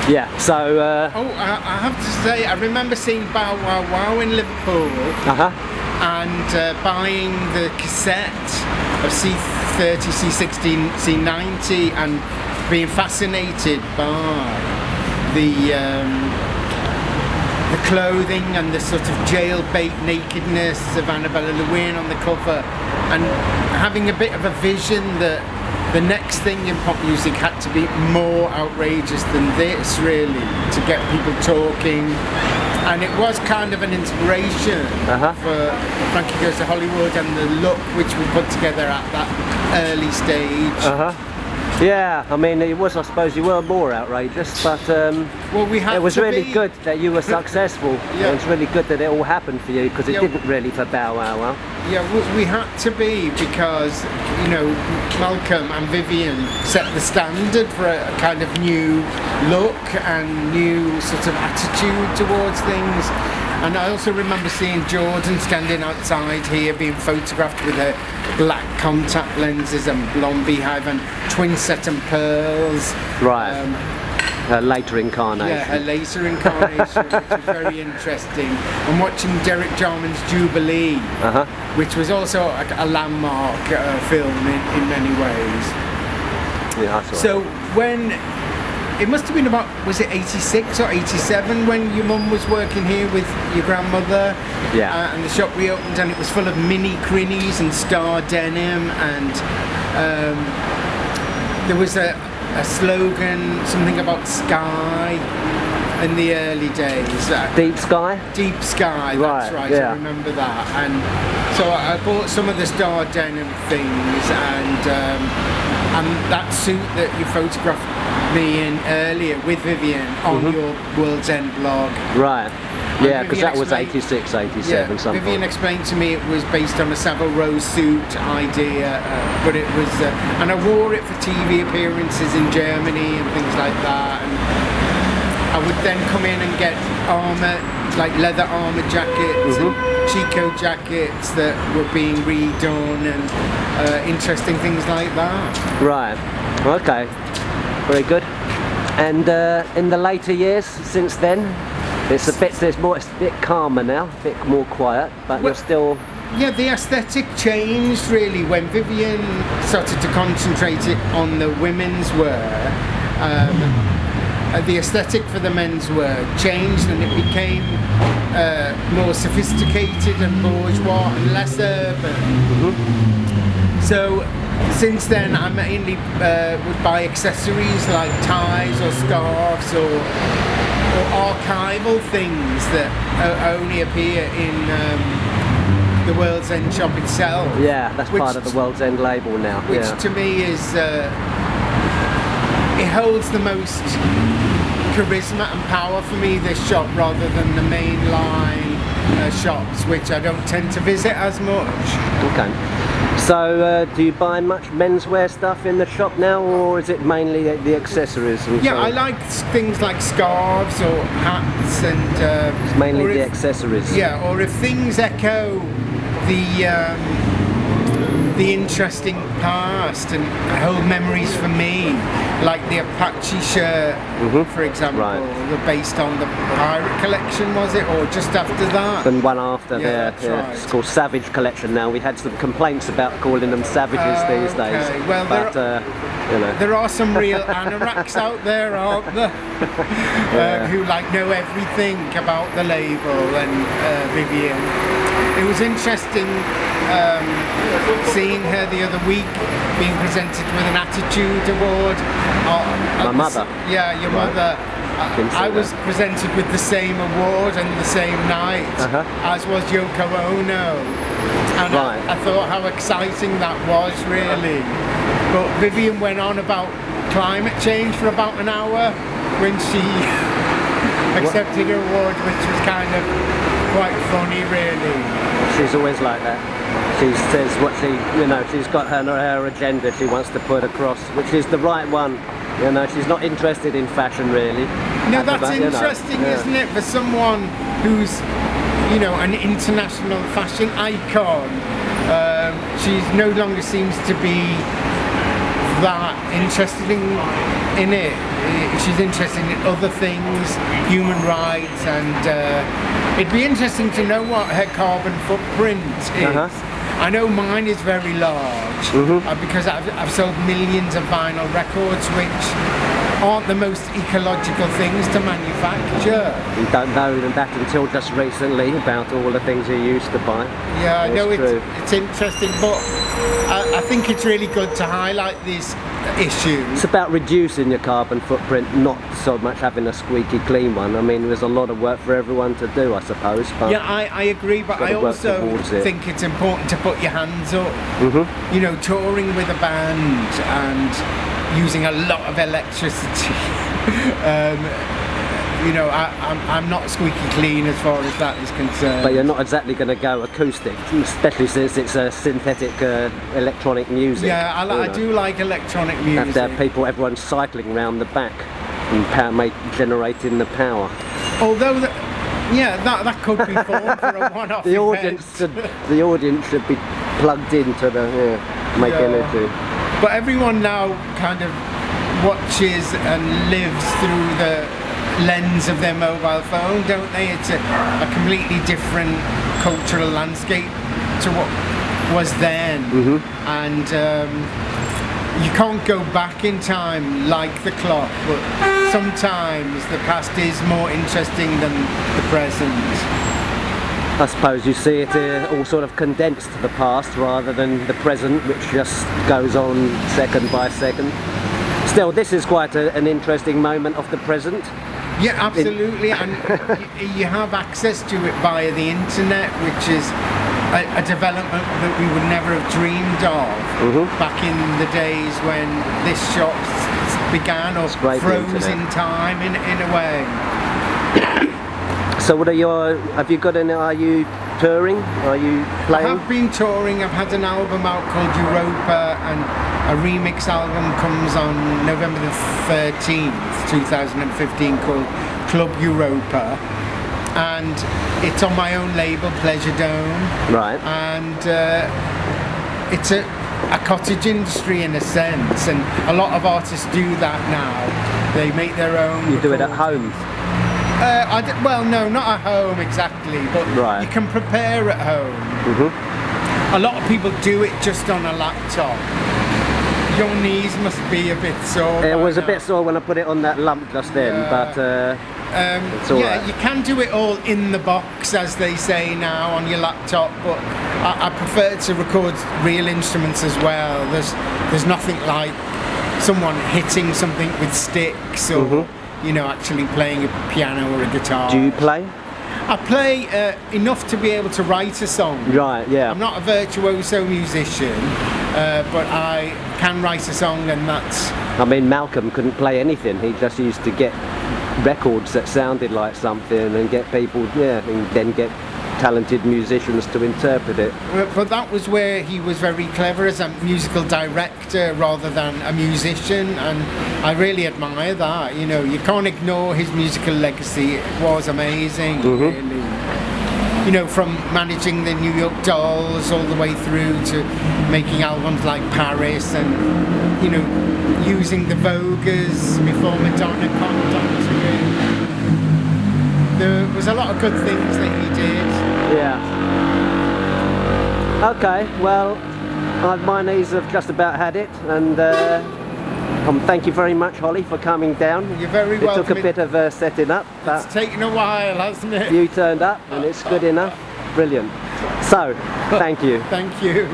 Yeah, so... I have to say, I remember seeing Bow Wow Wow in Liverpool and buying the cassette of C30, C16, C90 and being fascinated by the clothing and the sort of jailbait nakedness of Annabella Lewin on the cover, and having a bit of a vision that the next thing in pop music had to be more outrageous than this, really, to get people talking. And it was kind of an inspiration for Frankie Goes to Hollywood and the look which we put together at that early stage. Yeah, I mean, it was, I suppose you were more outrageous, but well, we had it was to really be. Good that you were successful. Yeah. It was really good that it all happened for you, because it didn't really for Bow Wow Wow. Yeah, we had to be, because, you know, Malcolm and Vivian set the standard for a kind of new look and new sort of attitude towards things. And I also remember seeing Jordan standing outside here being photographed with her black contact lenses and blonde beehive and twin set and pearls. Right. Her later incarnation. Yeah, her later incarnation, which was very interesting. And watching Derek Jarman's Jubilee, which was also a landmark film in many ways. Yeah, I saw so when it must have been about, was it 86 or 87 when your mum was working here with your grandmother? Yeah. And the shop reopened and it was full of mini crinnies and star denim, and there was a slogan, something about sky in the early days. Deep Sky? Deep Sky, that's right, yeah. I remember that. And so I bought some of the star denim things, and that suit that you photographed me in earlier with Vivian on your World's End blog. Right. Yeah, because that was explained- 86, 87 something. Vivian explained to me it was based on a Savile Row suit idea, but it was, and I wore it for TV appearances in Germany and things like that. And I would then come in and get armour, like leather armour jackets and Chico jackets that were being redone, and interesting things like that. Right. Okay. Very good. And in the later years since then, it's a bit calmer now, a bit more quiet, but you're still... Yeah, the aesthetic changed really when Vivian started to concentrate it on the women's wear. The aesthetic for the men's wear changed, and it became more sophisticated and bourgeois and less urban. So since then I mainly would buy accessories like ties or scarves or archival things that only appear in the World's End shop itself. Yeah, that's part of the World's End label now. Which to me is, it holds the most charisma and power for me, this shop, rather than the mainline shops, which I don't tend to visit as much. Okay. So, do you buy much menswear stuff in the shop now, or is it mainly the accessories? And I like things like scarves or hats, and it's mainly the accessories. Yeah, or if things echo the interesting past and hold memories for me, like the Apache shirt, for example, based on the Pirate Collection, was it, or just after that? And one after there, right. It's called Savage Collection now. We had some complaints about calling them savages these days. Well, but, you know. There are some real anoraks out there, aren't there? Who know everything about the label and Vivian. It was interesting seeing her the other week being presented with an Attitude Award. My mother? Yeah, your mother. I was presented with the same award and the same night, as was Yoko Ono. And I thought how exciting that was, really. But Vivian went on about climate change for about an hour when she accepted her award, which was kind of quite funny, really. She's always like that. She says what she's got her agenda she wants to put across, which is the right one. She's not interested in fashion, really. No, that's interesting, isn't it? For someone who's, an international fashion icon, she no longer seems to be that interested in it. She's interested in other things, human rights, and it'd be interesting to know what her carbon footprint is. I know mine is very large because I've sold millions of vinyl records, which aren't the most ecological things to manufacture. You don't know that until just recently about all the things you used to buy. Yeah, I know it's interesting, but I think it's really good to highlight these issues. It's about reducing your carbon footprint, not so much having a squeaky clean one. I mean, there's a lot of work for everyone to do, I suppose. But yeah, I agree, but I also think it's important to put your hands up. You know, touring with a band and using a lot of electricity. You know, I'm not squeaky clean as far as that is concerned. But you're not exactly going to go acoustic, especially since it's a synthetic electronic music. Yeah, I do like electronic music. Have to have people, everyone cycling round the back and generating the power. Although, yeah, that could be formed for a one-off the audience should be plugged into the make energy. But everyone now kind of watches and lives through the lens of their mobile phone, don't they? It's a completely different cultural landscape to what was then, and you can't go back in time like the clock, but sometimes the past is more interesting than the present. I suppose you see it all sort of condensed to the past rather than the present, which just goes on second by second. Still, this is quite an interesting moment of the present. Yeah, absolutely, and you have access to it via the internet, which is a development that we would never have dreamed of back in the days when this shop began, or froze in time in a way. So what are are you touring? Are you playing? I have been touring. I've had an album out called Europa, and a remix album comes on November the 13th, 2015, called Club Europa, and it's on my own label, Pleasure Dome. Right. And it's a cottage industry in a sense, and a lot of artists do that now. They make their own. You do it at home? Well, no, not at home exactly, but you can prepare at home. A lot of people do it just on a laptop. Your knees must be a bit sore. It was a bit sore when I put it on that lump just then, but it's all right. You can do it all in the box, as they say now, on your laptop, but I prefer to record real instruments as well. There's nothing like someone hitting something with sticks, or you know, actually playing a piano or a guitar. Do you play? I play enough to be able to write a song. Right, yeah. I'm not a virtuoso musician, but I can write a song, and that's... I mean, Malcolm couldn't play anything. He just used to get records that sounded like something and get people, and then get talented musicians to interpret it. But that was where he was very clever as a musical director rather than a musician, and I really admire that. You know, you can't ignore his musical legacy. It was amazing, really. You know, from managing the New York Dolls all the way through to making albums like Paris, and, you know, using the Voguers before Madonna conned onto it. There was a lot of good things that he did. Yeah. Okay, well, my knees have just about had it, and thank you very much, Holly, for coming down. You're very welcome. It took a bit of setting up, but it's taken a while, hasn't it? You turned up, and it's good enough. Brilliant. So, thank you. Thank you.